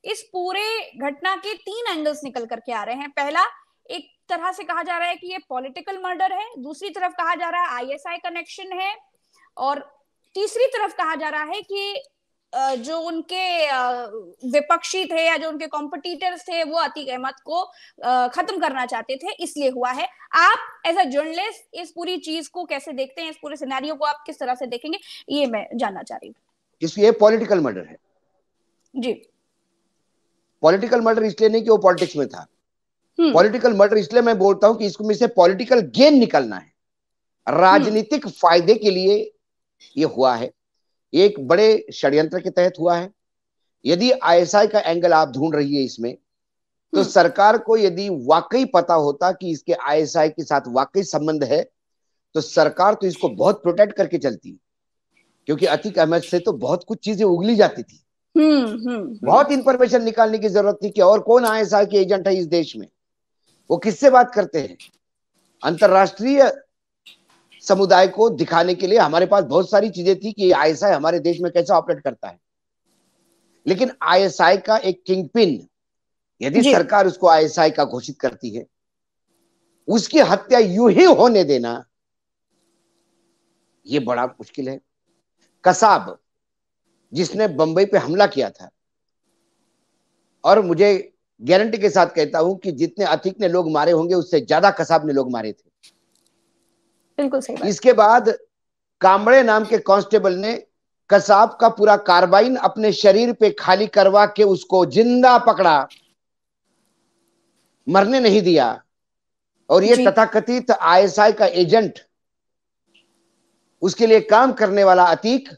इस पूरे घटना के तीन एंगल्स निकल करके आ रहे हैं। पहला, एक तरह से कहा जा रहा है कि ये पॉलिटिकल मर्डर है, दूसरी तरफ कहा जा रहा है आईएसआई कनेक्शन है, और तीसरी तरफ कहा जा रहा है कि जो उनके विपक्षी थे या जो उनके कॉम्पिटिटर्स थे वो अतीक अहमद को खत्म करना चाहते थे, इसलिए हुआ है। आप एज अ जर्नलिस्ट इस पूरी चीज को कैसे देखते हैं, इस पूरे सिनेरियो को आप किस तरह से देखेंगे, ये मैं जानना चाह रही हूँ। इसलिए पॉलिटिकल मर्डर है जी। पॉलिटिकल मर्डर इसलिए नहीं कि वो पॉलिटिक्स में था। पॉलिटिकल मर्डर इसलिए मैं बोलता हूं कि इसमें से पॉलिटिकल गेन निकलना है, राजनीतिक फायदे के लिए ये हुआ है, एक बड़े षड्यंत्र के तहत हुआ है। यदि आईएसआई का एंगल आप ढूंढ रही है इसमें, तो सरकार को यदि वाकई पता होता कि इसके आईएसआई के साथ वाकई संबंध है, तो सरकार तो इसको बहुत प्रोटेक्ट करके चलती, क्योंकि अतीक अहमद से तो बहुत कुछ चीजें उगली जाती थी। बहुत इंफॉर्मेशन निकालने की जरूरत थी कि और कौन आईएसआई के एजेंट है इस देश में, वो किससे बात करते हैं। अंतरराष्ट्रीय समुदाय को दिखाने के लिए हमारे पास बहुत सारी चीजें थी कि आईएसआई हमारे देश में कैसे ऑपरेट करता है। लेकिन आईएसआई का एक किंगपिन यदि सरकार उसको आईएसआई का घोषित करती है, उसकी हत्या यूं ही होने देना यह बड़ा मुश्किल है। कसाब जिसने बंबई पे हमला किया था, और मुझे गारंटी के साथ कहता हूं कि जितने अतीक ने लोग मारे होंगे उससे ज्यादा कसाब ने लोग मारे थे। बिल्कुल सही बात। इसके बाद कांबड़े नाम के कांस्टेबल ने कसाब का पूरा कार्बाइन अपने शरीर पे खाली करवा के उसको जिंदा पकड़ा, मरने नहीं दिया। और ये तथाकथित आईएसआई का एजेंट, उसके लिए काम करने वाला अतीक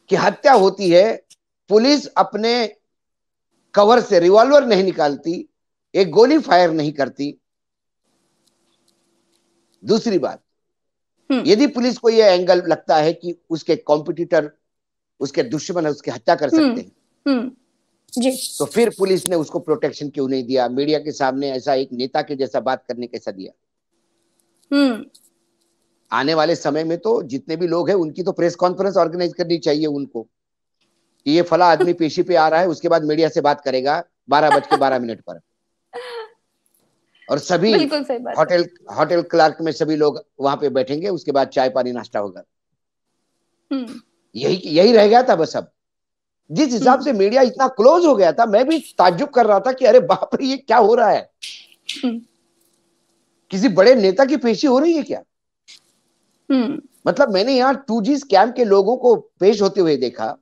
की हत्या होती है। पुलिस अपने कवर से रिवॉल्वर नहीं निकालती, एक गोली फायर नहीं करती। दूसरी बात, यदि पुलिस को यह एंगल लगता है कि उसके कॉम्पिटिटर, उसके दुश्मन है, उसकी हत्या कर सकते हैं, जी, तो फिर पुलिस ने उसको प्रोटेक्शन क्यों नहीं दिया? मीडिया के सामने ऐसा एक नेता के जैसा बात करने कैसा दिया? आने वाले समय में तो जितने भी लोग हैं उनकी तो प्रेस कॉन्फ्रेंस ऑर्गेनाइज करनी चाहिए उनको, कि ये फला आदमी पेशी पे आ रहा है, उसके बाद मीडिया से बात करेगा 12:12 पर। और सभी होटल क्लार्क में सभी लोग वहां पे बैठेंगे, उसके बाद चाय पानी नाश्ता होगा। यही रह गया था बस। अब जिस हिसाब से मीडिया इतना क्लोज हो गया था, मैं भी ताज्जुब कर रहा था कि अरे बाप रे, ये क्या हो रहा है? किसी बड़े नेता की पेशी हो रही है क्या? मतलब मैंने यहाँ 2G स्कैम के लोगों को पेश होते हुए देखा।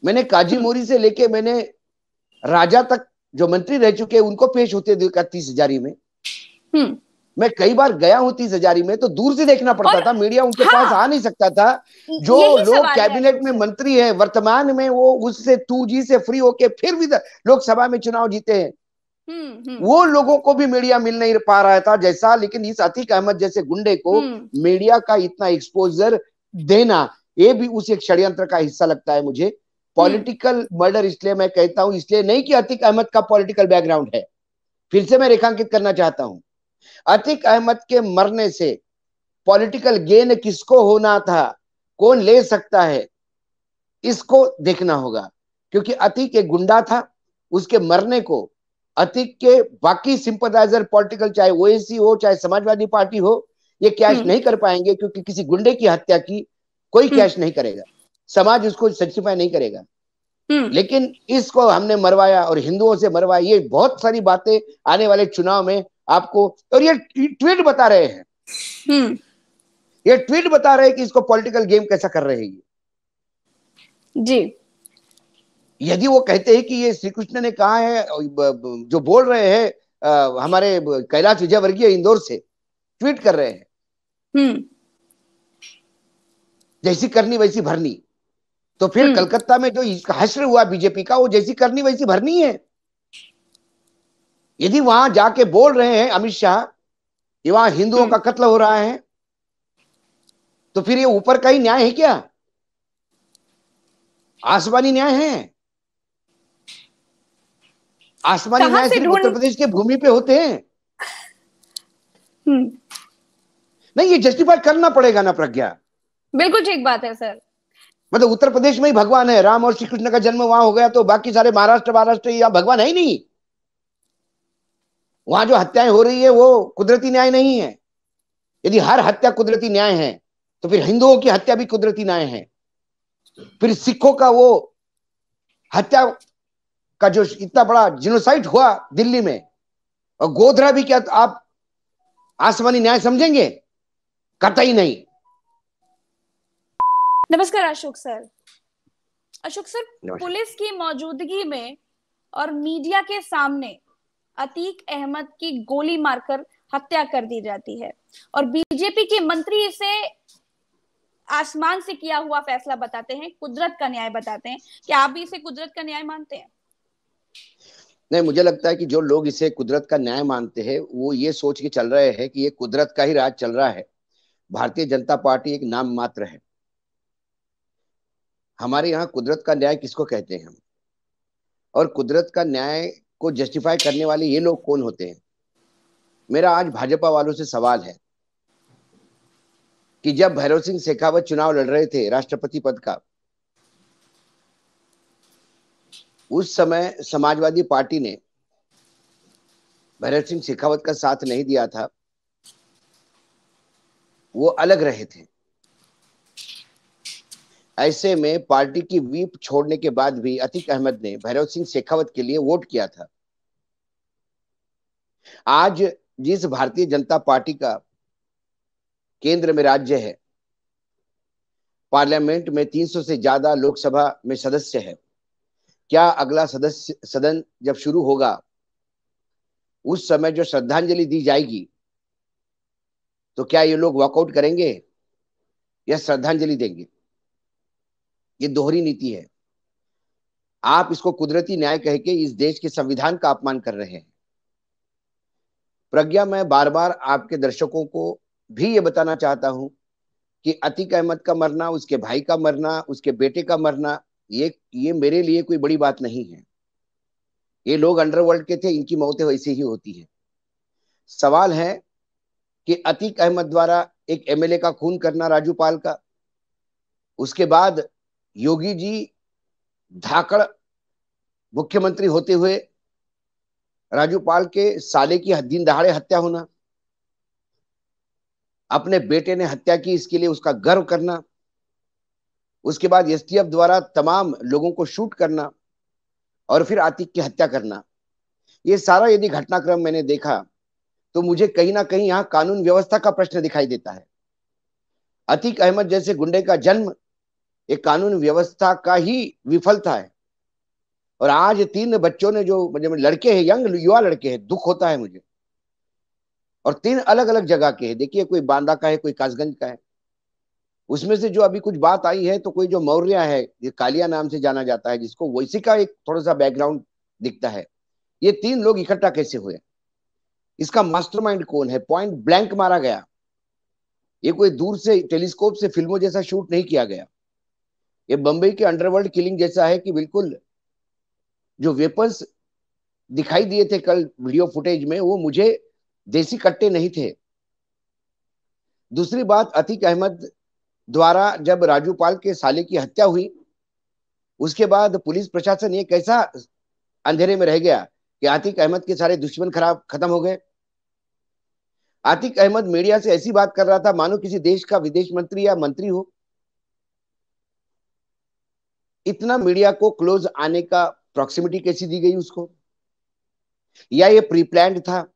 मैंने काजी मोरी से लेके मैंने राजा तक जो मंत्री रह चुके हैं उनको पेश होते देखा 30 हजारी में। मैं कई बार गया हूं 30 हजारी में, तो दूर से देखना पड़ता था, मीडिया उनके पास आ नहीं सकता था। जो लोग कैबिनेट में मंत्री है वर्तमान में, वो उससे 2G से फ्री होके फिर भी लोकसभा में चुनाव जीते हैं। वो लोगों को भी मीडिया मिल नहीं पा रहा था जैसा। लेकिन इस अतीक अहमद जैसे गुंडे को मीडिया का इतना एक्सपोजर देना, ये भी उस एक षड्यंत्र का हिस्सा लगता है मुझे। पॉलिटिकल मर्डर इसलिए मैं कहता हूं, इसलिए नहीं कि अतीक अहमद का पॉलिटिकल बैकग्राउंड है। फिर से मैं रेखांकित करना चाहता हूं, अतीक अहमद के मरने से पॉलिटिकल गेन किसको होना था, कौन ले सकता है, इसको देखना होगा। क्योंकि अतीक एक गुंडा था, उसके मरने को अतीक के बाकी सिंपथाइजर पॉलिटिकल, चाहे ओएसी हो चाहे समाजवादी पार्टी हो, ये कैश नहीं कर पाएंगे। क्योंकि किसी गुंडे की हत्या की कोई कैश नहीं करेगा, समाज उसको जस्टिफाई नहीं करेगा। लेकिन इसको हमने मरवाया और हिंदुओं से मरवाया। ये बहुत सारी बातें आने वाले चुनाव में आपको, और ये ट्वीट बता रहे हैं, ये ट्वीट बता रहे हैं कि इसको पॉलिटिकल गेम कैसा कर रहे हैं जी। यदि वो कहते हैं कि ये श्री कृष्ण ने कहा है, जो बोल रहे हैं हमारे कैलाश विजयवर्गीय इंदौर से ट्वीट कर रहे हैं, जैसी करनी वैसी भरनी, तो फिर कलकत्ता में जो हश्र हुआ बीजेपी का, वो जैसी करनी वैसी भरनी है। यदि वहां जाके बोल रहे हैं अमित शाह कि वहां हिंदुओं का कत्ल हो रहा है, तो फिर ये ऊपर का ही न्याय है क्या? आसमानी न्याय है? आसमानी न्याय सिर्फ उत्तर प्रदेश के भूमि पे होते हैं। नहीं, ये जस्टिफाई करना पड़ेगा ना प्रज्ञा। बिल्कुल ठीक बात है सर। मतलब उत्तर प्रदेश में ही भगवान है, राम और श्री कृष्ण का जन्म वहां हो गया तो बाकी सारे महाराष्ट्र यहाँ भगवान है ही नहीं। वहां जो हत्याएं हो रही है वो कुदरती न्याय नहीं है। यदि हर हत्या कुदरती न्याय है तो फिर हिंदुओं की हत्या भी कुदरती न्याय है। फिर सिखों का वो हत्या का जो इतना बड़ा जिनोसाइड हुआ दिल्ली में, और गोधरा भी, क्या आप आसमानी न्याय समझेंगे? कतई नहीं। नमस्कार Ashok sir. Ashok sir, police की मौजूदगी में और मीडिया के सामने अतीक अहमद की गोली मारकर हत्या कर दी जाती है और बीजेपी के मंत्री इसे आसमान से किया हुआ फैसला बताते हैं, कुदरत का न्याय बताते हैं। क्या आप भी इसे कुदरत का न्याय मानते हैं? नहीं, मुझे लगता है कि जो लोग इसे कुदरत का न्याय मानते हैं वो ये सोच के चल रहे हैं कि ये कुदरत का ही राज चल रहा है, भारतीय जनता पार्टी एक नाम मात्र है। हमारे यहाँ कुदरत का न्याय किसको कहते हैं हम, और कुदरत का न्याय को जस्टिफाई करने वाले ये लोग कौन होते हैं? मेरा आज भाजपा वालों से सवाल है कि जब भैरव सिंह शेखावत चुनाव लड़ रहे थे राष्ट्रपति पद का, उस समय समाजवादी पार्टी ने भैरव सिंह शेखावत का साथ नहीं दिया था, वो अलग रहे थे। ऐसे में पार्टी की व्हीप छोड़ने के बाद भी अतीक अहमद ने भैरव सिंह शेखावत के लिए वोट किया था। आज जिस भारतीय जनता पार्टी का केंद्र में राज्य है, पार्लियामेंट में 300 से ज्यादा लोकसभा में सदस्य है, क्या अगला सदन जब शुरू होगा उस समय जो श्रद्धांजलि दी जाएगी तो क्या ये लोग वॉकआउट करेंगे या श्रद्धांजलि देंगे? ये दोहरी नीति है। आप इसको कुदरती न्याय कह के इस देश के संविधान का अपमान कर रहे हैं। प्रज्ञा, मैं बार बार आपके दर्शकों को भी ये बताना चाहता हूं कि अतीक अहमद का मरना, उसके भाई का मरना, उसके बेटे का मरना, ये मेरे लिए कोई बड़ी बात नहीं है। ये लोग अंडरवर्ल्ड के थे, इनकी मौतें वैसे ही होती है। सवाल है कि अतीक अहमद द्वारा एक एमएलए का खून करना, राजू पाल का, उसके बाद योगी जी धाकड़ मुख्यमंत्री होते हुए राजू पाल के साले की दिन दहाड़े हत्या होना, अपने बेटे ने हत्या की इसके लिए उसका गर्व करना, उसके बाद एसटीएफ द्वारा तमाम लोगों को शूट करना और फिर आतिक की हत्या करना, ये सारा यदि घटनाक्रम मैंने देखा तो मुझे कहीं ना कहीं यहाँ कानून व्यवस्था का प्रश्न दिखाई देता है। अतीक अहमद जैसे गुंडे का जन्म एक कानून व्यवस्था का ही विफलता है। और आज 3 बच्चों ने, जो लड़के हैं, यंग युवा लड़के हैं, दुख होता है मुझे, और 3 अलग अलग जगह के हैं। देखिए, कोई बांदा का है, कोई कासगंज का है। उसमें से जो अभी कुछ बात आई है तो कोई जो मौर्य है, ये कालिया नाम से जाना जाता है, जिसको वैसी का एक थोड़ा सा बैकग्राउंड दिखता है। ये 3 लोग इकट्ठा कैसे हुए? इसका मास्टरमाइंड कौन है? पॉइंट ब्लैंक मारा गया। ये कोई दूर से टेलीस्कोप से फिल्मों जैसा शूट नहीं किया गया। ये बंबई के अंडरवर्ल्ड किलिंग जैसा है कि बिल्कुल जो वेपन्स दिखाई दिए थे कल वीडियो फुटेज में, वो मुझे देसी कट्टे नहीं थे। दूसरी बात, अतीक अहमद द्वारा जब राजू पाल के साले की हत्या हुई, उसके बाद पुलिस प्रशासन ये कैसा अंधेरे में रह गया कि आतिक अहमद के सारे दुश्मन खत्म हो गए। आतिक अहमद मीडिया से ऐसी बात कर रहा था मानो किसी देश का विदेश मंत्री या मंत्री हो। इतना मीडिया को क्लोज आने का प्रॉक्सिमिटी कैसी दी गई उसको? या ये प्री प्लान्ड था?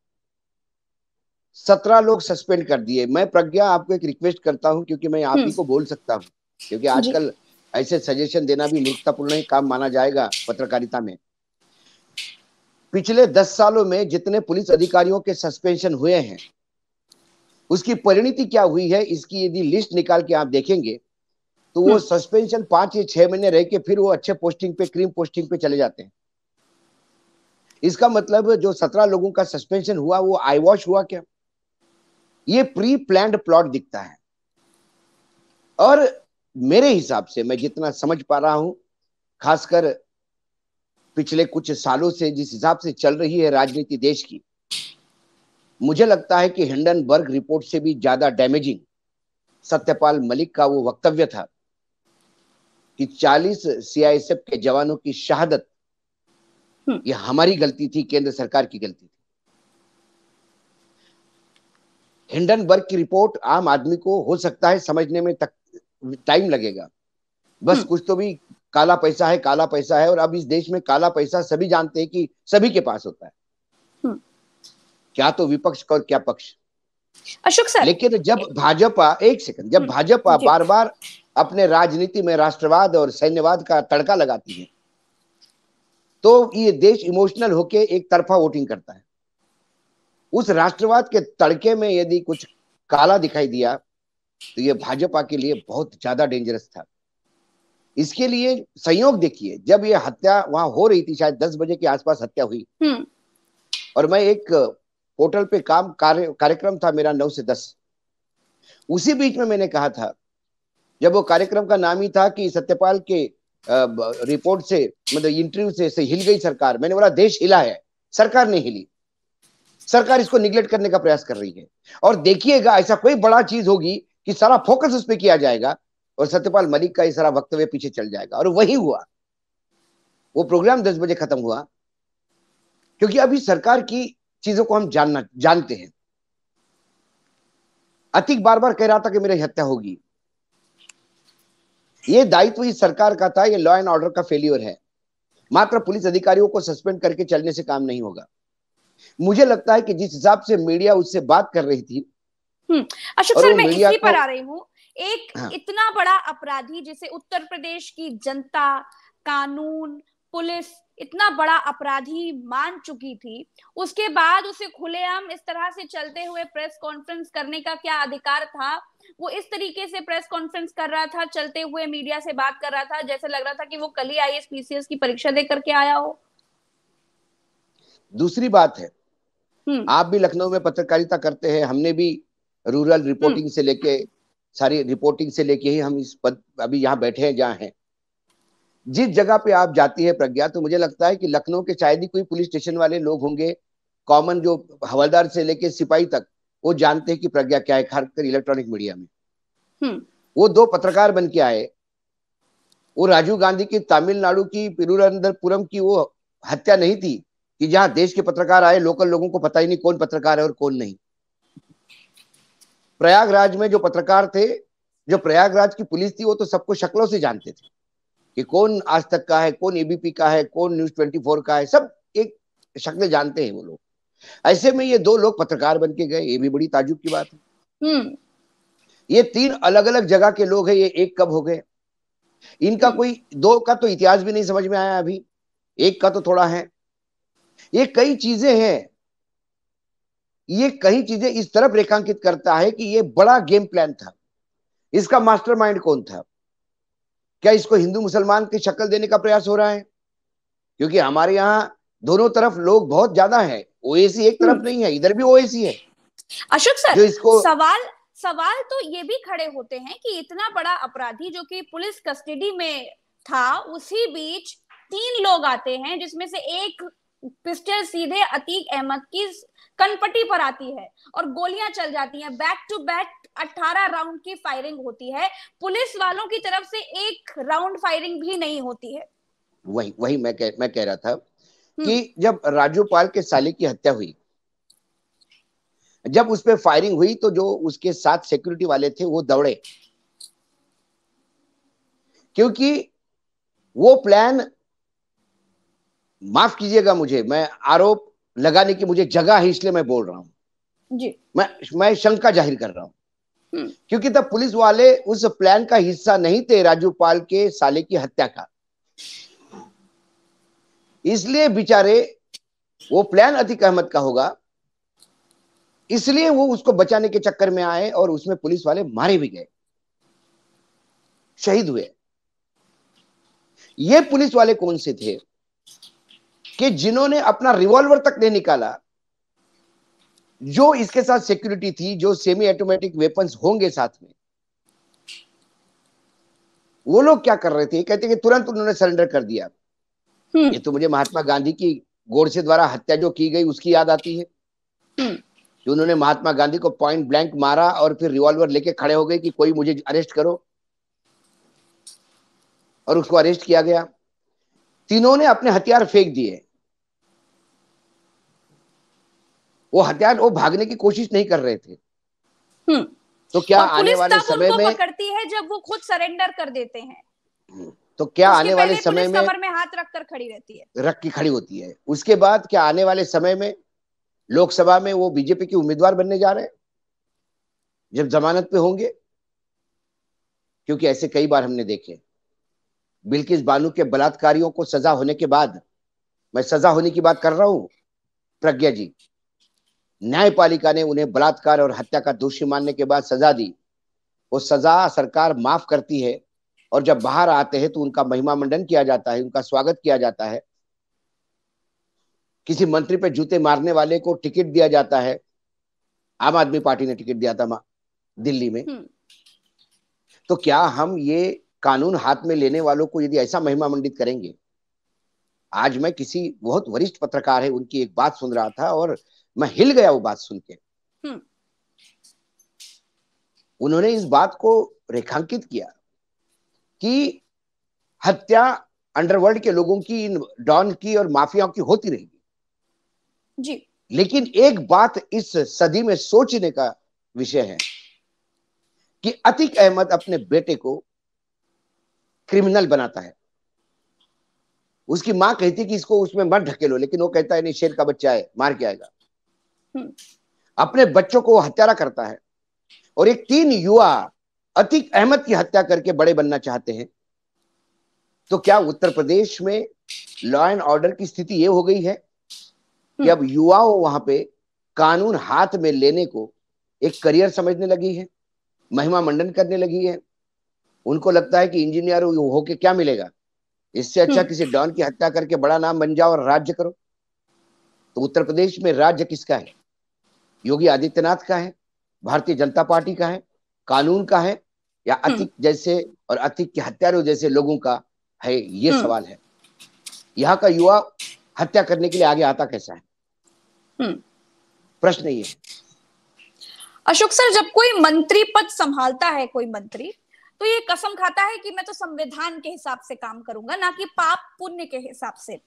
17 लोग सस्पेंड कर दिए। मैं प्रज्ञा आपको एक रिक्वेस्ट करता हूं, क्योंकि मैं आप ही को बोल सकता हूं, क्योंकि आजकल ऐसे सजेशन देना भी मूर्खतापूर्ण ही काम माना जाएगा पत्रकारिता में। पिछले 10 सालों में जितने पुलिस अधिकारियों के सस्पेंशन हुए हैं, उसकी परिणति क्या हुई है, इसकी यदि लिस्ट निकाल के आप देखेंगे तो वो सस्पेंशन 5 या 6 महीने रह के फिर वो अच्छे पोस्टिंग पे, क्रीम पोस्टिंग पे चले जाते हैं। इसका मतलब जो 17 लोगों का सस्पेंशन हुआ वो आई वॉश हुआ क्या? ये प्री प्लान्ड प्लॉट दिखता है। और मेरे हिसाब से, मैं जितना समझ पा रहा हूं, खासकर पिछले कुछ सालों से जिस हिसाब से चल रही है राजनीति देश की, मुझे लगता है कि हिंडनबर्ग रिपोर्ट से भी ज्यादा डैमेजिंग सत्यपाल मलिक का वो वक्तव्य था कि 40 सीआईएसएफ के जवानों की शहादत ये हमारी गलती थी, केंद्र सरकार की गलती थी। हिंडनबर्ग की रिपोर्ट आम आदमी को हो सकता है समझने में तक टाइम लगेगा, बस कुछ तो भी काला पैसा है, काला पैसा है। और अब इस देश में काला पैसा सभी जानते हैं कि सभी के पास होता है, क्या तो विपक्ष का और क्या पक्ष। अशोक सर, लेकिन जब भाजपा, एक सेकंड, जब भाजपा बार बार अपने राजनीति में राष्ट्रवाद और सैन्यवाद का तड़का लगाती है तो ये देश इमोशनल होके एक तरफा वोटिंग करता है। उस राष्ट्रवाद के तड़के में यदि कुछ काला दिखाई दिया तो ये भाजपा के लिए बहुत ज्यादा डेंजरस था। इसके लिए संयोग देखिए, जब ये हत्या वहां हो रही थी, शायद 10 बजे के आसपास हत्या हुई, और मैं एक पोर्टल पे कार्यक्रम था मेरा 9 से 10। उसी बीच में मैंने कहा था, जब वो कार्यक्रम का नाम ही था कि सत्यपाल के रिपोर्ट से, मतलब इंटरव्यू से हिल गई सरकार, मैंने बोला देश हिला है, सरकार नहीं हिली। सरकार इसको निगलेक्ट करने का प्रयास कर रही है। और देखिएगा ऐसा कोई बड़ा चीज होगी कि सारा फोकस उस पर किया जाएगा और सत्यपाल मलिक का ये सारा वक्तव्य पीछे चल जाएगा। और वही हुआ, वो प्रोग्राम 10 बजे खत्म हुआ, क्योंकि अभी सरकार की चीजों को हम जानते हैं। अतीक बार बार कह रहा था कि मेरी हत्या होगी। ये दायित्व इस सरकार का था, ये लॉ एंड ऑर्डर का फेलियर है। मात्र पुलिस अधिकारियों को सस्पेंड करके चलने से काम नहीं होगा। मुझे लगता है कि जिस हिसाब से मीडिया उससे बात कर रही थी, अशोक सर, मैं इसी पर आ रही हूँ। एक इतना बड़ा अपराधी जिसे उत्तर प्रदेश की जनता, कानून, पुलिस इतना बड़ा अपराधी मान चुकी थी, उसके बाद उसे खुलेआम इस तरह से चलते हुए प्रेस कॉन्फ्रेंस करने का क्या अधिकार था? वो इस तरीके से प्रेस कॉन्फ्रेंस कर रहा था, चलते हुए मीडिया से बात कर रहा था, जैसे लग रहा था कि वो कल ही आईएएस पीसीएस की परीक्षा दे करके आया हो। दूसरी बात है, आप भी लखनऊ में पत्रकारिता करते हैं, हमने भी रूरल रिपोर्टिंग से लेके, सारी रिपोर्टिंग से लेके ही हम इस पद अभी यहाँ बैठे हैं जहाँ हैं। जिस जगह पे आप जाती है प्रज्ञा, तो मुझे लगता है कि लखनऊ के शायद ही कोई पुलिस स्टेशन वाले लोग होंगे, कॉमन जो हवलदार से लेके सिपाही तक, वो जानते हैं कि प्रज्ञा क्या है, खासकर इलेक्ट्रॉनिक मीडिया में। वो 2 पत्रकार बन के आए। वो राजीव गांधी की तमिलनाडु की तिरुवनंतपुरम की वो हत्या नहीं थी कि जहां देश के पत्रकार आए, लोकल लोगों को पता ही नहीं कौन पत्रकार है और कौन नहीं। प्रयागराज में जो पत्रकार थे, जो प्रयागराज की पुलिस थी, वो तो सबको शक्लों से जानते थे कि कौन आज तक का है, कौन एबीपी का है, कौन न्यूज 24 का है, सब एक शक्ल जानते हैं वो लोग। ऐसे में ये 2 लोग पत्रकार बन के गए, ये भी बड़ी ताज्जुब की बात है। ये 3 अलग अलग जगह के लोग हैं, ये एक कब हो गए? इनका कोई 2 का तो इतिहास भी नहीं समझ में आया अभी, एक का तो थोड़ा है। ये कई चीजें हैं, ये कई चीजें इस तरफ रेखांकित करता है कि ये बड़ा गेम प्लान था। इसका मास्टरमाइंड कौन था? क्या इसको हिंदू मुसलमान की शक्ल देने का प्रयास हो रहा है? क्योंकि हमारे यहाँ दोनों तरफ लोग बहुत ज्यादा है, ओएसी एक तरफ नहीं है, इधर भी ओएसी है। अशोक सर, जो इसको सवाल तो ये भी खड़े होते हैं कि इतना बड़ा अपराधी जो कि पुलिस कस्टडी में था, उसी बीच 3 लोग आते हैं, जिसमें से एक पिस्टल सीधे अतीक अहमद की कनपट्टी पर आती है और गोलियां चल जाती हैं। बैक टू बैक 18 राउंड की फायरिंग होती है, पुलिस वालों की तरफ से 1 राउंड फायरिंग भी नहीं होती है। वही मैं कह रहा था कि जब राजूपाल के साले की हत्या हुई, जब उस पे फायरिंग हुई, तो जो उसके साथ सिक्योरिटी वाले थे वो दौड़े, क्योंकि वो प्लान, माफ कीजिएगा मुझे, मैं आरोप लगाने की मुझे जगह है, इसलिए मैं बोल रहा हूं जी, मैं शंका जाहिर कर रहा हूं, क्योंकि तब पुलिस वाले उस प्लान का हिस्सा नहीं थे राजूपाल के साले की हत्या का। इसलिए बेचारे, वो प्लान अतीक अहमद का होगा, इसलिए वो उसको बचाने के चक्कर में आए और उसमें पुलिस वाले मारे भी गए, शहीद हुए। ये पुलिस वाले कौन से थे कि जिन्होंने अपना रिवॉल्वर तक नहीं निकाला? जो इसके साथ सिक्योरिटी थी, जो सेमी ऑटोमेटिक वेपन्स होंगे साथ में, वो लोग क्या कर रहे थे? कहते कि तुरंत उन्होंने सरेंडर कर दिया। ये तो मुझे महात्मा गांधी की गोडसे द्वारा हत्या जो की गई उसकी याद आती है, कि उन्होंने महात्मा गांधी को पॉइंट ब्लैंक मारा और फिर रिवॉल्वर लेके खड़े हो गए कि कोई मुझे अरेस्ट करो। और उसको अरेस्ट किया गया। तीनों ने अपने हथियार फेंक दिए। वो हथियार, वो भागने की कोशिश नहीं कर रहे थे। तो क्या और आने पुलिस वाले तब समय उनको में पकड़ती है जब वो खुद सरेंडर कर देते हैं। तो क्या उसके आने वाले पहले समय पुलिस में कमर में हाथ रखकर खड़ी रहती है, रख के खड़ी होती है? उसके बाद क्या आने वाले समय में लोकसभा में वो बीजेपी के उम्मीदवार बनने जा रहे हैं जब जमानत पे होंगे? क्योंकि ऐसे कई बार हमने देखे। बिल्किस बानो के बलात्कारियों को सजा होने के बाद, मैं सजा होने की बात कर रहा हूं प्रज्ञा जी, न्यायपालिका ने उन्हें बलात्कार और हत्या का दोषी मानने के बाद सजा दी। वो सजा सरकार माफ करती है और जब बाहर आते हैं तो उनका महिमा मंडन किया जाता है, उनका स्वागत किया जाता है। किसी मंत्री पे जूते मारने वाले को टिकट दिया जाता है। आम आदमी पार्टी ने टिकट दिया था दिल्ली में। तो क्या हम ये कानून हाथ में लेने वालों को यदि ऐसा महिमा मंडित करेंगे? आज मैं किसी बहुत वरिष्ठ पत्रकार है उनकी एक बात सुन रहा था और मैं हिल गया वो बात सुन के। उन्होंने इस बात को रेखांकित किया कि हत्या अंडरवर्ल्ड के लोगों की, इन डॉन की और माफियाओं की होती रहेगी जी। लेकिन एक बात इस सदी में सोचने का विषय है कि अतीक अहमद अपने बेटे को क्रिमिनल बनाता है। उसकी मां कहती कि इसको उसमें मत ढकेलो, लेकिन वो कहता है नहीं, शेर का बच्चा है, मार के आएगा। अपने बच्चों को वो हत्यारा करता है और एक 3 युवा अतीक अहमद की हत्या करके बड़े बनना चाहते हैं। तो क्या उत्तर प्रदेश में लॉ एंड ऑर्डर की स्थिति ये हो गई है कि अब युवाओं वहां पे कानून हाथ में लेने को एक करियर समझने लगी है, महिमा मंडन करने लगी है। उनको लगता है कि इंजीनियर होके क्या मिलेगा, इससे अच्छा किसी डॉन की हत्या करके बड़ा नाम बन जाओ और राज्य करो। तो उत्तर प्रदेश में राज्य किसका है? योगी आदित्यनाथ का है, भारतीय जनता पार्टी का है, कानून का है, या अतीक जैसे और अतीक के हत्यारों जैसे लोगों का है? ये सवाल है। यहाँ का युवा हत्या करने के लिए आगे आता कैसा है? प्रश्न ये है। अशोक सर, जब कोई मंत्री पद संभालता है कोई मंत्री, तो ये कसम खाता है कि मैं तो संविधान के हिसाब से काम करूंगा, ना कि पाप पुण्य के हिसाब से।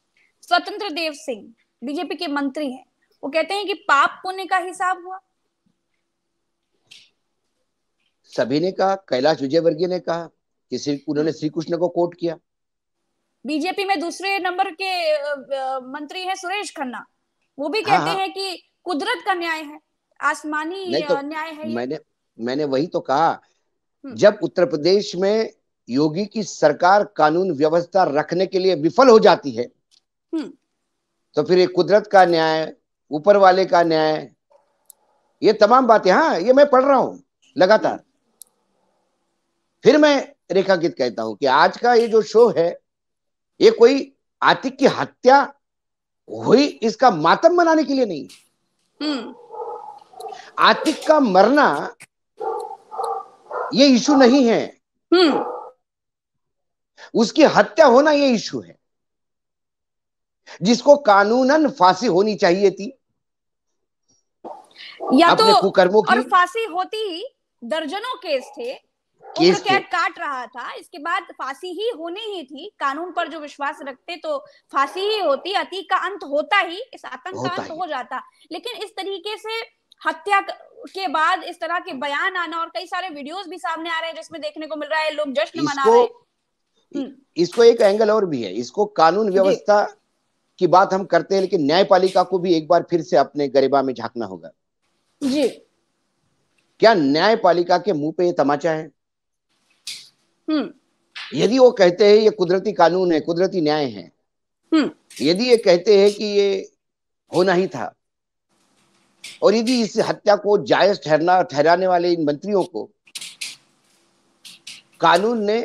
स्वतंत्र देव सिंह बीजेपी के मंत्री हैं, वो कहते हैं कि पाप पुण्य का हिसाब हुआ। सभी ने कहा, कैलाश विजयवर्गीय ने कहा कि उन्होंने श्री कृष्ण को कोट किया। बीजेपी में दूसरे नंबर के मंत्री हैं सुरेश खन्ना, वो भी कहते हैं कि कुदरत का न्याय है, आसमानी न्याय है ये। मैंने वही तो कहा, जब उत्तर प्रदेश में योगी की सरकार कानून व्यवस्था रखने के लिए विफल हो जाती है तो फिर ये कुदरत का न्याय, ऊपर वाले का न्याय, ये तमाम बातें, ये मैं पढ़ रहा हूं लगातार। फिर मैं रेखांकित कहता हूं कि आज का ये जो शो है, ये कोई आतिक की हत्या हुई इसका मातम मनाने के लिए नहीं। आतिक का मरना ये इशू नहीं है, उसकी हत्या होना ये इशू है, जिसको कानूनन फांसी होनी चाहिए थी या अपने तो कुकर्मों की। और फांसी होती ही, दर्जनों केस थे, उम्र कैद काट रहा था, इसके बाद फांसी ही होनी ही थी। कानून पर जो विश्वास रखते तो फांसी ही होती, अतीक का अंत होता ही, इस आतंक का अंत हो जाता। लेकिन इस तरीके से हत्या के बाद इस तरह के बयान आना, और कई सारे वीडियोस भी सामने आ रहे हैं जिसमें देखने को मिल रहा है लोग जश्न मना रहे हैं। इसको एक एंगल और भी है, इसको कानून व्यवस्था की बात हम करते हैं, लेकिन न्यायपालिका को भी एक बार फिर से अपने गरिमा में झांकना होगा जी। क्या न्यायपालिका के मुंह पे ये तमाचा है? यदि वो कहते हैं ये कुदरती कानून है, कुदरती न्याय है, यदि ये कहते हैं कि ये होना ही था, और यदि इस हत्या को जायज ठहराने वाले इन मंत्रियों को कानून ने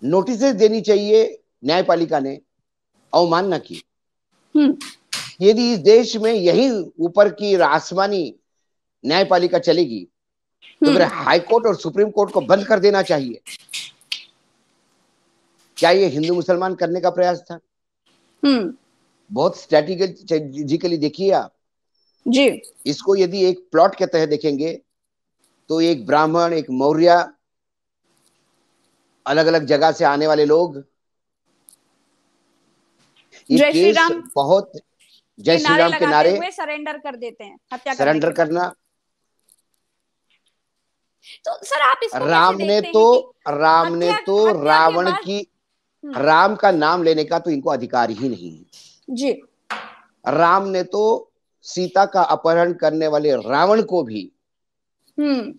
नोटिस देनी चाहिए, न्यायपालिका ने अवमानना की। यदि इस देश में यही ऊपर की आसमानी न्यायपालिका चलेगी तो फिर हाईकोर्ट और सुप्रीम कोर्ट को बंद कर देना चाहिए। क्या ये हिंदू मुसलमान करने का प्रयास था? बहुत स्ट्रेटेजिकली देखिए आप जी। इसको, यदि एक प्लॉट के तहत देखेंगे तो एक ब्राह्मण, एक मौर्य, अलग अलग जगह से आने वाले लोग, ये जय श्री केस राम बहुत, जय के श्री नारे राम के लगाते नारे, हुए सरेंडर कर देते हैं हत्या करने सरेंडर के बाद। करना। तो सर आप इसको कैसे राम ने देखते तो हैं कि राम ने हत्या तो हत्या के रावण बाद? की, राम का नाम लेने का तो इनको अधिकार ही नहीं है जी। राम ने तो सीता का अपहरण करने वाले रावण को भी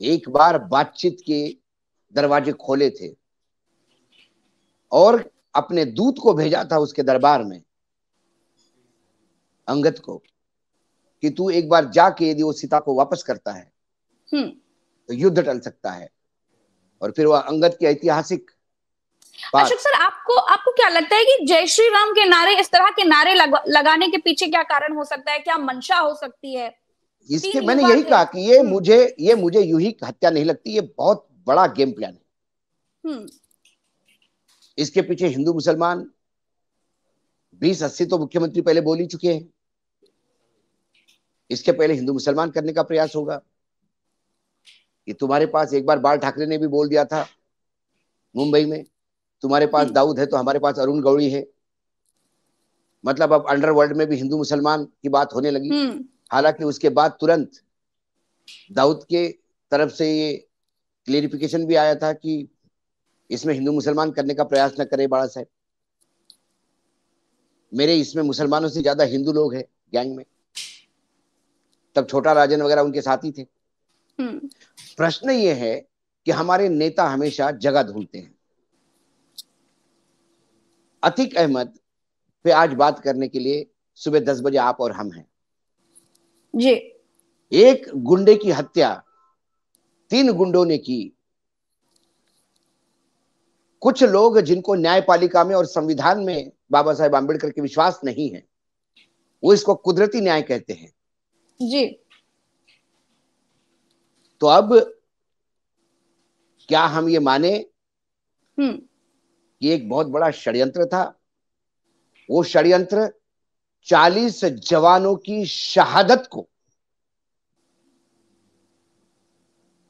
एक बार बातचीत के दरवाजे खोले थे और अपने दूत को भेजा था उसके दरबार में, अंगद को, कि तू एक बार जाके यदि वो सीता को वापस करता है तो युद्ध टल सकता है। और फिर वह अंगद की ऐतिहासिक बात। अशोक सर, आपको आपको क्या लगता है कि जय श्री राम के नारे, इस तरह के नारे लगाने के पीछे क्या कारण हो सकता है? क्या मंशा हो सकती है? इसके 3 मैंने युवा यही थे। कहा कि ये मुझे यूं ही हत्या नहीं लगती, ये बहुत बड़ा गेम प्लान है। इसके पीछे हिंदू मुसलमान 20-80 तो मुख्यमंत्री पहले बोल ही चुके हैं। इसके पहले हिंदू मुसलमान करने का प्रयास होगा। कि तुम्हारे पास एक बार बाल ठाकरे ने भी बोल दिया था मुंबई में, तुम्हारे पास दाऊद है तो हमारे पास अरुण गौड़ी है। मतलब अब अंडरवर्ल्ड में भी हिंदू मुसलमान की बात होने लगी। हालांकि उसके बाद तुरंत दाऊद के तरफ से ये क्लेरिफिकेशन भी आया था कि इसमें हिंदू मुसलमान करने का प्रयास न करे बाड़ा साहब, मेरे इसमें मुसलमानों से ज्यादा हिंदू लोग हैं गैंग में। तब छोटा राजन वगैरह उनके साथी थे। प्रश्न ये है कि हमारे नेता हमेशा जगह ढूंढते हैं। अतीक अहमद पे आज बात करने के लिए सुबह 10 बजे आप और हम हैं जी। एक गुंडे की हत्या 3 गुंडों ने की। कुछ लोग जिनको न्यायपालिका में और संविधान में बाबा साहेब आंबेडकर के विश्वास नहीं है, वो इसको कुदरती न्याय कहते हैं। जी। तो अब क्या हम ये माने कि एक बहुत बड़ा षड्यंत्र था? वो षड्यंत्र 40 जवानों की शहादत को,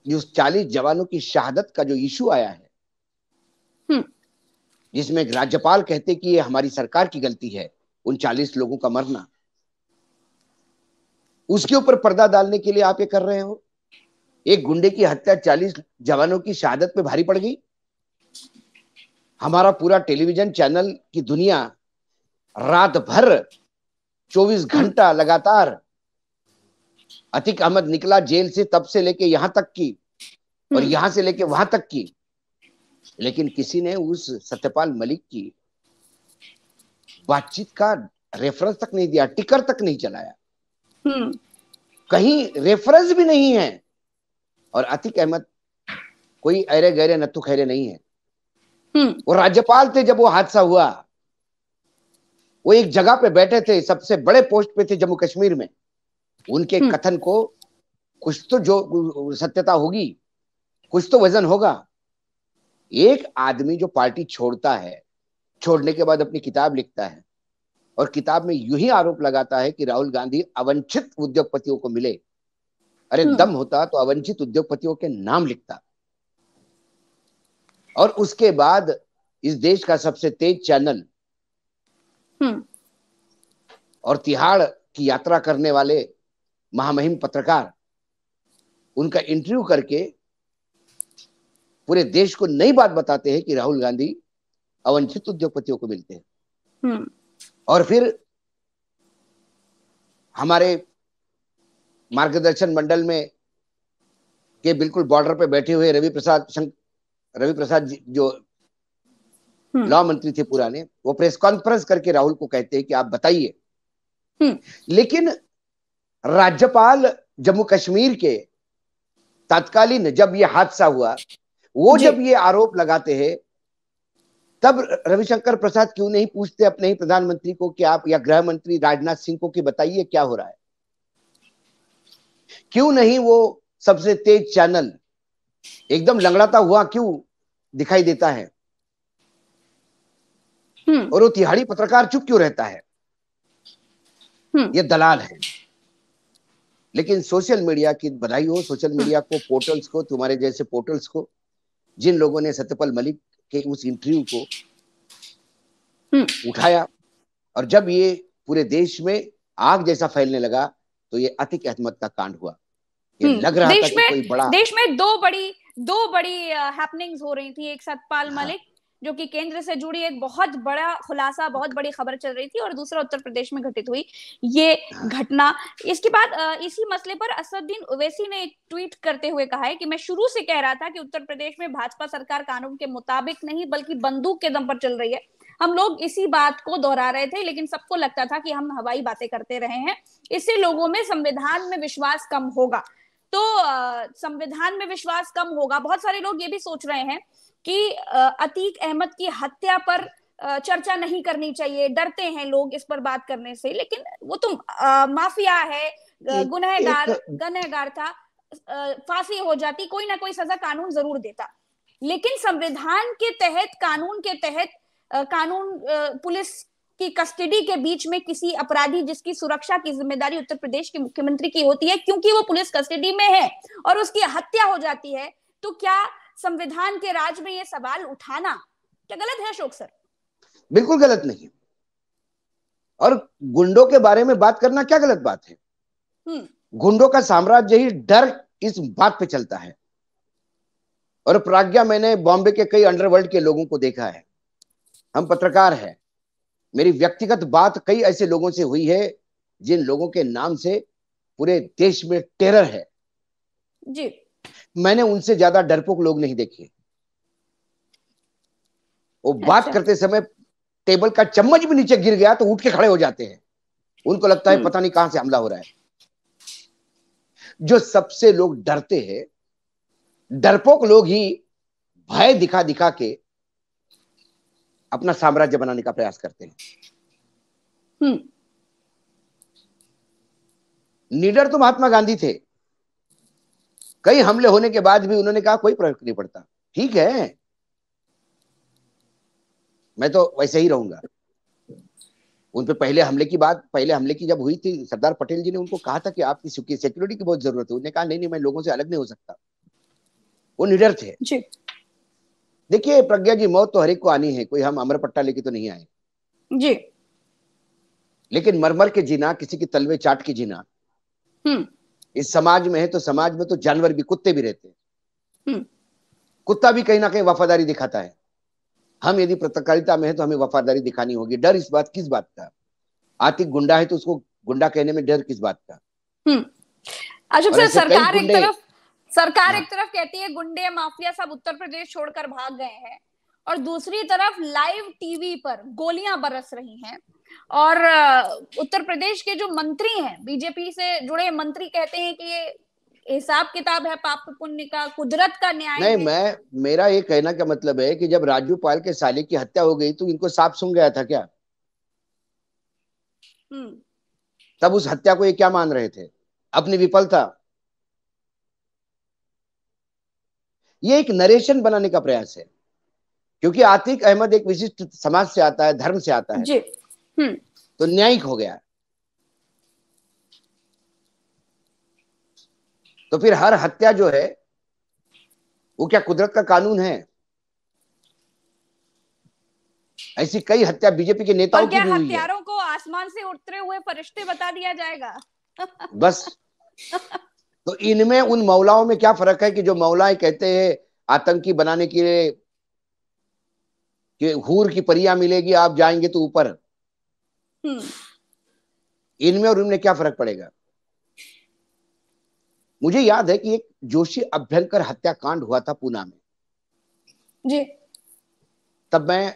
उस 40 जवानों की शहादत का जो इशू आया है, जिसमें राज्यपाल कहते कि ये हमारी सरकार की गलती है उन 40 लोगों का मरना, उसके ऊपर पर्दा डालने के लिए आप ये कर रहे हो। एक गुंडे की हत्या 40 जवानों की शहादत पे भारी पड़ गई। हमारा पूरा टेलीविजन चैनल की दुनिया रात भर 24 घंटा लगातार अतीक अहमद निकला जेल से तब से लेके यहां तक की, और यहां से लेके वहां तक की, लेकिन किसी ने उस सत्यपाल मलिक की बातचीत का रेफरेंस तक नहीं दिया, टिकर तक नहीं चलाया, कहीं रेफरेंस भी नहीं है। और अतीक अहमद कोई अरे गहरे नत्थु खैरे नहीं है। वो राज्यपाल थे जब वो हादसा हुआ, वो एक जगह पे बैठे थे, सबसे बड़े पोस्ट पे थे जम्मू कश्मीर में। उनके कथन को कुछ तो जो सत्यता होगी, कुछ तो वजन होगा। एक आदमी जो पार्टी छोड़ता है, छोड़ने के बाद अपनी किताब लिखता है और किताब में यूं ही आरोप लगाता है कि राहुल गांधी अवंचित उद्योगपतियों को मिले। अरे दम होता तो अवंचित उद्योगपतियों के नाम लिखता। और उसके बाद इस देश का सबसे तेज चैनल और तिहाड़ की यात्रा करने वाले महामहिम पत्रकार, उनका इंटरव्यू करके पूरे देश को नई बात बताते हैं कि राहुल गांधी अवंचित उद्योगपतियों को मिलते हैं। और फिर हमारे मार्गदर्शन मंडल में के बिल्कुल बॉर्डर पे बैठे हुए रवि प्रसाद जी जो लॉ मंत्री थे पुराने, वो प्रेस कॉन्फ्रेंस करके राहुल को कहते हैं कि आप बताइए। लेकिन राज्यपाल जम्मू कश्मीर के तत्कालीन जब ये हादसा हुआ, वो जब ये आरोप लगाते हैं, तब रविशंकर प्रसाद क्यों नहीं पूछते अपने ही प्रधानमंत्री को कि आप, या गृह मंत्री राजनाथ सिंह को कि बताइए क्या हो रहा है? क्यों नहीं वो सबसे तेज चैनल एकदम लंगड़ाता हुआ क्यों दिखाई देता है? और वो तिहाड़ी पत्रकार चुप क्यों रहता है? ये दलाल है। लेकिन सोशल मीडिया की बधाई हो, सोशल मीडिया को, पोर्टल्स को, तुम्हारे जैसे पोर्टल्स को, जिन लोगों ने सत्यपाल मलिक के उस इंटरव्यू को उठाया, और जब ये पूरे देश में आग जैसा फैलने लगा तो ये अतीक अहमद का कांड हुआ। ये लग रहा था कि कोई बड़ा देश में दो बड़ी हैपनिंग्स हो रही थी। एक सतपाल मलिक जो कि केंद्र से जुड़ी एक बहुत बड़ा खुलासा, बहुत बड़ी खबर चल रही थी, और दूसरा उत्तर प्रदेश में घटित हुई ये घटना। इसके बाद इसी मसले पर असदुद्दीन ओवैसी ने एक ट्वीट करते हुए कहा है कि मैं शुरू से कह रहा था कि उत्तर प्रदेश में भाजपा सरकार कानून के मुताबिक नहीं बल्कि बंदूक के दम पर चल रही है। हम लोग इसी बात को दोहरा रहे थे, लेकिन सबको लगता था कि हम हवाई बातें करते रहे हैं। इससे लोगों में संविधान में विश्वास कम होगा। तो संविधान में विश्वास कम होगा। बहुत सारे लोग ये भी सोच रहे हैं कि अतीक अहमद की हत्या पर चर्चा नहीं करनी चाहिए, डरते हैं लोग इस पर बात करने से, लेकिन वो तो माफिया है, गुनहगार था, फांसी हो जाती, कोई ना कोई सजा कानून जरूर देता। लेकिन संविधान के तहत, कानून के तहत, कानून पुलिस की कस्टडी के बीच में किसी अपराधी जिसकी सुरक्षा की जिम्मेदारी उत्तर प्रदेश के मुख्यमंत्री की होती है, क्योंकि वो पुलिस कस्टडी में है और उसकी हत्या हो जाती है, तो क्या संविधान के राज में ये सवाल उठाना क्या गलत है अशोक सर? बिल्कुल गलत नहीं। और गुंडों के बारे में बात करना क्या गलत बात है? गुंडों का साम्राज्य ही डर इस बात पे चलता है। और प्राज्ञा, मैंने बॉम्बे के कई अंडरवर्ल्ड के लोगों को देखा है, हम पत्रकार हैं, मेरी व्यक्तिगत बात कई ऐसे लोगों से हुई है जिन लोगों के नाम से पूरे देश में टेरर है जी। मैंने उनसे ज्यादा डरपोक लोग नहीं देखे। वो बात करते समय टेबल का चम्मच भी नीचे गिर गया तो उठ के खड़े हो जाते हैं, उनको लगता है पता नहीं कहां से हमला हो रहा है। जो सबसे लोग डरते हैं, डरपोक लोग ही भय दिखा दिखा के अपना साम्राज्य बनाने का प्रयास करते हैं। निडर तो महात्मा गांधी थे, कई हमले होने के बाद भी उन्होंने कहा कोई फर्क नहीं पड़ता, ठीक है मैं तो वैसे ही रहूंगा। उन पे पहले हमले की जब हुई थी, सरदार पटेल जी ने उनको कहा था कि आपकी सिक्योरिटी की बहुत जरूरत है, उन्होंने कहा नहीं मैं लोगों से अलग नहीं हो सकता। वो निडर थे जी। देखिए प्रज्ञा जी, मौत तो हर एक को आनी है, कोई हम अमरपट्टा लेके तो नहीं आए जी, लेकिन मरमर के जीना, किसी की तलवे चाट के जीना इस समाज में है, तो समाज में तो जानवर भी, कुत्ते भी रहते हैं। कुत्ता भी कहीं ना कहीं वफादारी दिखाता है। हम यदि पत्रकारिता में है तो हमें वफादारी दिखानी होगी। डर इस बात किस बात का? आतिक गुंडा है तो उसको गुंडा कहने में डर किस बात का? अशोक सर, सरकार एक तरफ कहती है गुंडे माफिया सब उत्तर प्रदेश छोड़कर भाग गए हैं, और दूसरी तरफ लाइव टीवी पर गोलियां बरस रही हैं, और उत्तर प्रदेश के जो मंत्री हैं, बीजेपी से जुड़े मंत्री, कहते हैं कि ये हिसाब किताब है पाप पुण्य का, कुदरत का न्याय नहीं है। मेरा ये कहना का मतलब है कि जब राजू पाल के साले की हत्या हो गई तो इनको सांप सूंघ गया था क्या? तब उस हत्या को ये क्या मान रहे थे? अपनी विफलता। ये एक नरेशन बनाने का प्रयास है, क्योंकि आतिक अहमद एक विशिष्ट समाज से आता है, धर्म से आता है जी। तो न्यायिक हो गया। तो फिर हर हत्या जो है वो क्या कुदरत का कानून है? ऐसी कई हत्या बीजेपी के नेताओं की भी हुई है। हत्यारों को आसमान से उतरे हुए फरिश्ते बता दिया जाएगा बस। तो इनमें उन मौलाओं में क्या फर्क है कि जो मौलाएं कहते हैं आतंकी बनाने के लिए कि हूर की परियां मिलेगी, आप जाएंगे तो ऊपर, इनमें और उनमें क्या फर्क पड़ेगा? मुझे याद है कि एक जोशी अभ्यंकर हत्याकांड हुआ था पूना में जी। तब मैं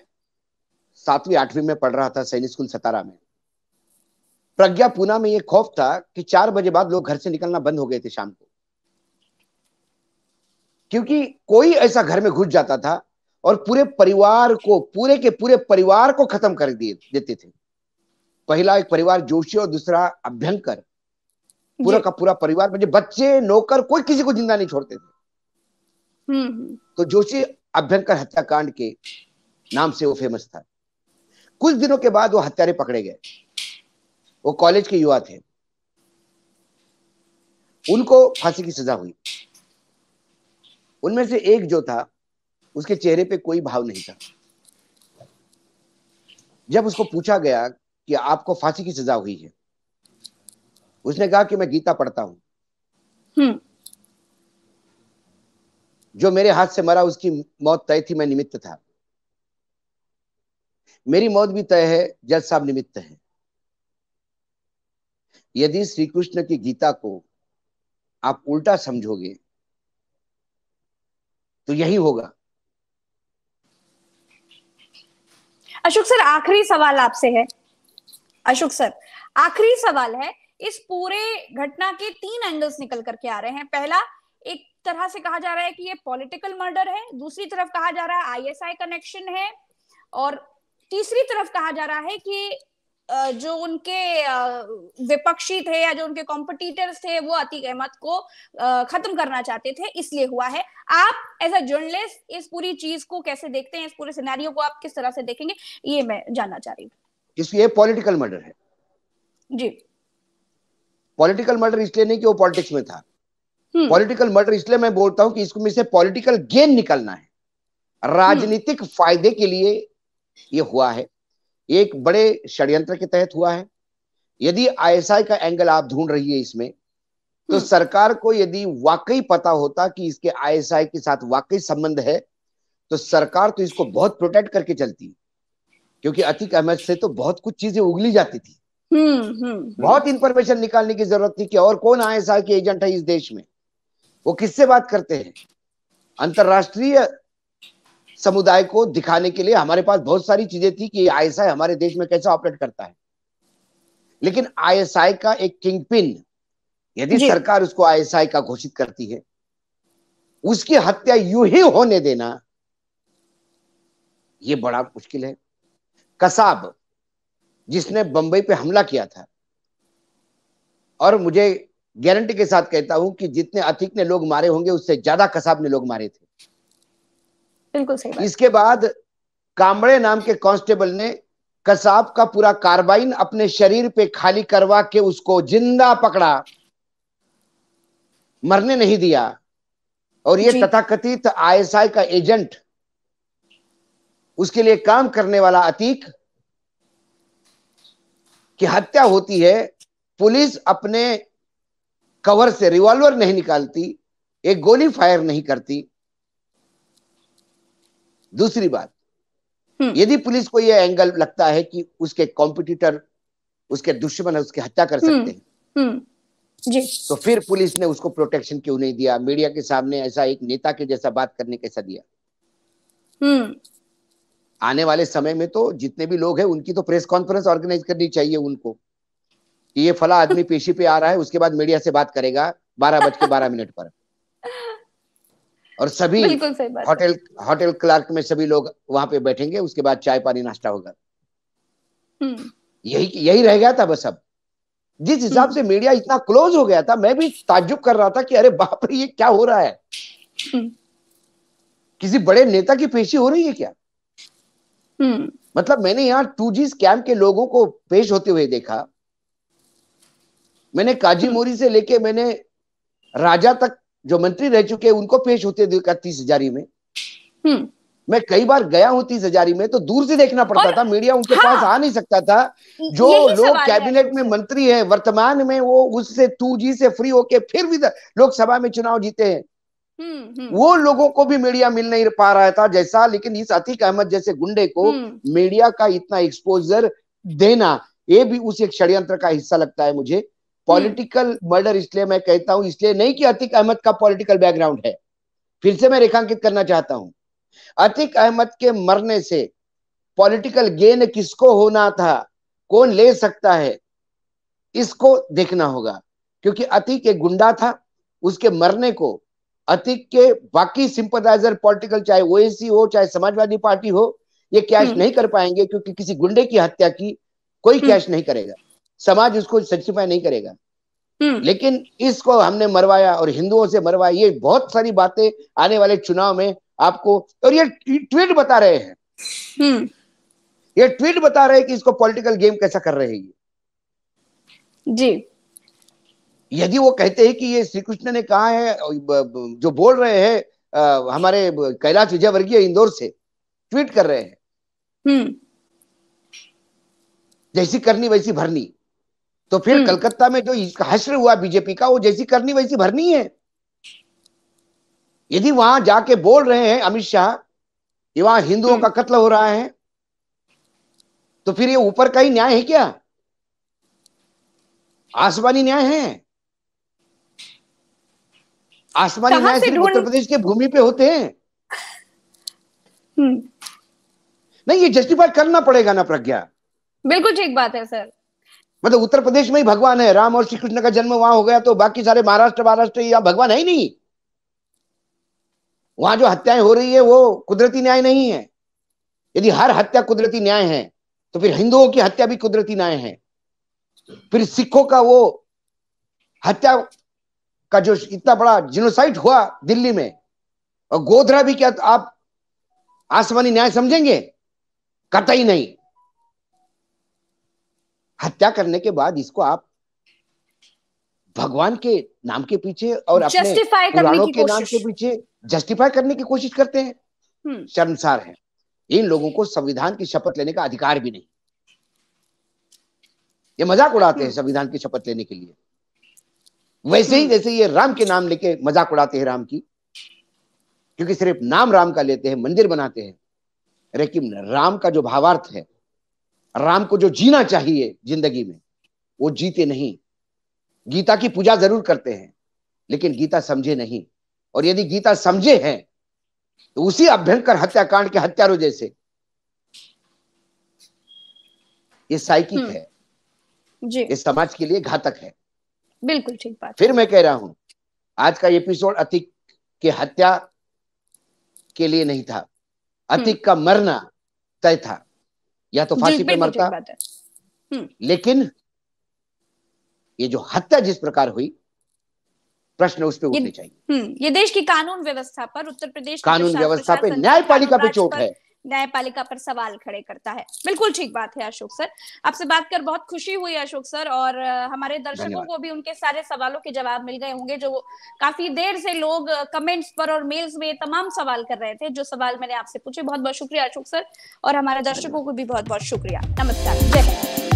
7वीं 8वीं में पढ़ रहा था सैनिक स्कूल सतारा में। प्रज्ञा, पूना में ये खौफ था कि 4 बजे बाद लोग घर से निकलना बंद हो गए थे शाम को, क्योंकि कोई ऐसा घर में घुस जाता था और पूरे परिवार को, पूरे के पूरे परिवार को खत्म कर देते थे। पहला एक परिवार जोशी और दूसरा अभ्यंकर, पूरा का पूरा परिवार, मुझे बच्चे नौकर कोई किसी को जिंदा नहीं छोड़ते थे। तो जोशी अभ्यंकर हत्याकांड के नाम से वो फेमस था। कुछ दिनों के बाद वो हत्यारे पकड़े गए। वो कॉलेज के युवा थे, उनको फांसी की सजा हुई। उनमें से एक जो था उसके चेहरे पे कोई भाव नहीं था। जब उसको पूछा गया कि आपको फांसी की सजा हुई है, उसने कहा कि मैं गीता पढ़ता हूं। जो मेरे हाथ से मरा उसकी मौत तय थी, मैं निमित्त था। मेरी मौत भी तय है, जज साहब निमित्त है। यदि श्री कृष्ण की गीता को आप उल्टा समझोगे तो यही होगा। अशोक सर, आखिरी सवाल आपसे है। अशोक सर, आखिरी सवाल है। इस पूरे घटना के तीन एंगल्स निकल करके आ रहे हैं। पहला, एक तरह से कहा जा रहा है कि ये पॉलिटिकल मर्डर है, दूसरी तरफ कहा जा रहा है आईएसआई कनेक्शन है, और तीसरी तरफ कहा जा रहा है कि जो उनके विपक्षी थे या जो उनके कॉम्पिटिटर्स थे वो अतीक अहमद को खत्म करना चाहते थे, इसलिए हुआ है। आप एज अ जर्नलिस्ट इस पूरी चीज को कैसे देखते हैं? इस पूरे सिनेरियो को आप किस तरह से देखेंगे, ये मैं जानना चाह रही हूँ। इसलिए पॉलिटिकल मर्डर है जी। पॉलिटिकल मर्डर इसलिए नहीं कि वो पॉलिटिक्स में था। पॉलिटिकल मर्डर इसलिए मैं बोलता हूं कि इसमें से पॉलिटिकल गेन निकलना है, राजनीतिक फायदे के लिए ये हुआ है, एक बड़े षड्यंत्र के तहत हुआ है। यदि आईएसआई का एंगल आप ढूंढ रही है इसमें, तो सरकार को यदि वाकई पता होता कि इसके आईएसआई के साथ वाकई संबंध है, तो सरकार तो इसको बहुत प्रोटेक्ट करके चलती, क्योंकि अतीक अहमद से तो बहुत कुछ चीजें उगली जाती थी। बहुत इंफॉर्मेशन निकालने की जरूरत थी कि और कौन आईएसआई के एजेंट है इस देश में, वो किससे बात करते हैं। अंतरराष्ट्रीय समुदाय को दिखाने के लिए हमारे पास बहुत सारी चीजें थी कि आईएसआई हमारे देश में कैसा ऑपरेट करता है। लेकिन आईएसआई का एक किंग पिन यदि सरकार उसको आईएसआई का घोषित करती है, उसकी हत्या यूं ही होने देना ये बड़ा मुश्किल है। कसाब जिसने बंबई पे हमला किया था, और मुझे गारंटी के साथ कहता हूं कि जितने अतीक ने लोग मारे होंगे उससे ज्यादा कसाब ने लोग मारे थे। बिल्कुल सही बात। इसके बाद कांबड़े नाम के कांस्टेबल ने कसाब का पूरा कार्बाइन अपने शरीर पे खाली करवा के उसको जिंदा पकड़ा, मरने नहीं दिया। और ये तथाकथित आईएसआई का एजेंट, उसके लिए काम करने वाला अतीक की हत्या होती है, पुलिस अपने कवर से रिवॉल्वर नहीं निकालती, एक गोली फायर नहीं करती। दूसरी बात, यदि पुलिस को यह एंगल लगता है कि उसके कॉम्पिटिटर, उसके दुश्मन है, उसकी हत्या कर सकते हैं, जी, तो फिर पुलिस ने उसको प्रोटेक्शन क्यों नहीं दिया? मीडिया के सामने ऐसा एक नेता के जैसा बात करने कैसा दिया? आने वाले समय में तो जितने भी लोग हैं उनकी तो प्रेस कॉन्फ्रेंस ऑर्गेनाइज करनी चाहिए उनको, कि ये फला आदमी पेशी पे आ रहा है, उसके बाद मीडिया से बात करेगा 12:12 पर। और सभी होटल क्लार्क में सभी लोग वहां पे बैठेंगे, उसके बाद चाय पानी नाश्ता होगा। यही रह गया था बस। अब जिस हिसाब से मीडिया इतना क्लोज हो गया था, मैं भी ताज्जुब कर रहा था कि अरे बाप रे, ये क्या हो रहा है? किसी बड़े नेता की पेशी हो रही है क्या? मतलब मैंने यहाँ 2G स्कैम के लोगों को पेश होते हुए देखा। मैंने काजी मोरी से लेके मैंने राजा तक जो मंत्री रह चुके हैं उनको पेश होते देखा 30 हजारी में। मैं कई बार गया हूं 30 हजारी में, तो दूर से देखना पड़ता था, मीडिया उनके पास आ नहीं सकता था। जो लोग कैबिनेट में मंत्री है वर्तमान में, वो उससे 2G से फ्री होके फिर भी लोकसभा में चुनाव जीते हैं। वो लोगों को भी मीडिया मिल नहीं पा रहा था जैसा। लेकिन इस अतीक अहमद जैसे गुंडे को मीडिया का इतना एक्सपोजर देना, ये भी उस एक षड्यंत्र का हिस्सा लगता है मुझे। पॉलिटिकल मर्डर इसलिए मैं कहता हूं, इसलिए नहीं कि अतीक अहमद का पॉलिटिकल बैकग्राउंड है। फिर से मैं रेखांकित करना चाहता हूं, अतीक अहमद के मरने से पॉलिटिकल गेन किसको होना था, कौन ले सकता है, इसको देखना होगा। क्योंकि अतीक एक गुंडा था, उसके मरने को अतीक के बाकी सिंपथाइजर पॉलिटिकल, चाहे ओएसी हो चाहे समाजवादी पार्टी हो, ये कैश नहीं कर पाएंगे। क्योंकि किसी गुंडे की हत्या की कोई कैश नहीं करेगा, समाज उसको जस्टिफाई नहीं करेगा। लेकिन इसको हमने मरवाया और हिंदुओं से मरवाया। ये बहुत सारी बातें आने वाले चुनाव में आपको, और ये ट्वीट बता रहे हैं, ये ट्वीट बता रहे हैं कि इसको पॉलिटिकल गेम कैसा कर रहे हैं जी। यदि वो कहते हैं कि ये श्री कृष्ण ने कहा है, जो बोल रहे हैं हमारे कैलाश विजयवर्गीय इंदौर से ट्वीट कर रहे हैं, जैसी करनी वैसी भरनी। तो फिर कलकत्ता में जो हश्र हुआ बीजेपी का, वो जैसी करनी वैसी भरनी है। यदि वहां जाके बोल रहे हैं अमित शाह कि वहां हिंदुओं का कत्ल हो रहा है, तो फिर ये ऊपर का ही न्याय है क्या? आसमानी न्याय है? आसमानी न्याय सिर्फ उत्तर प्रदेश के भूमि पे होते हैं। नहीं, ये जस्टिफाई करना पड़ेगा ना प्रज्ञा। बिल्कुल ठीक बात है सर। मतलब उत्तर प्रदेश में ही भगवान है, राम और श्री कृष्ण का जन्म वहां हो गया, तो बाकी सारे महाराष्ट्र या भगवान है ही नहीं। वहां जो हत्याएं हो रही है वो कुदरती न्याय नहीं है। यदि हर हत्या कुदरती न्याय है तो फिर हिंदुओं की हत्या भी कुदरती न्याय है। फिर सिखों का वो हत्या का जो इतना बड़ा जिनोसाइड हुआ दिल्ली में, और गोधरा भी, क्या आप आसमानी न्याय समझेंगे? कतई नहीं। हत्या करने के बाद इसको आप भगवान के नाम के पीछे और अपने पुराणों के नाम के पीछे जस्टिफाई करने की कोशिश करते हैं। शर्मसार है। इन लोगों को संविधान की शपथ लेने का अधिकार भी नहीं। ये मजाक उड़ाते हैं संविधान की शपथ लेने के लिए, वैसे ही जैसे ये राम के नाम लेके मजाक उड़ाते हैं राम की, क्योंकि सिर्फ नाम राम का लेते हैं, मंदिर बनाते हैं, लेकिन राम का जो भावार्थ है, राम को जो जीना चाहिए जिंदगी में, वो जीते नहीं। गीता की पूजा जरूर करते हैं लेकिन गीता समझे नहीं। और यदि गीता समझे हैं तो उसी अभ्यंकर हत्याकांड के हत्यारों जैसे ये साइकिक है जी। ये समाज के लिए घातक है। बिल्कुल ठीक बात। फिर मैं कह रहा हूं, आज का एपिसोड अतीक के हत्या के लिए नहीं था। अतीक का मरना तय था, या तो फांसी पे मरता, लेकिन ये जो हत्या जिस प्रकार हुई, प्रश्न उस पे उठने चाहिए। ये देश की कानून व्यवस्था पर, उत्तर प्रदेश कानून व्यवस्था पे, न्यायपालिका पे चोट है, न्यायपालिका पर सवाल खड़े करता है। बिल्कुल ठीक बात है अशोक सर। आपसे बात कर बहुत खुशी हुई अशोक सर, और हमारे दर्शकों को भी उनके सारे सवालों के जवाब मिल गए होंगे, जो काफी देर से लोग कमेंट्स पर और मेल्स में तमाम सवाल कर रहे थे। जो सवाल मैंने आपसे पूछे, बहुत बहुत शुक्रिया अशोक सर, और हमारे दर्शकों को भी बहुत बहुत शुक्रिया। नमस्कार, जय हिंद।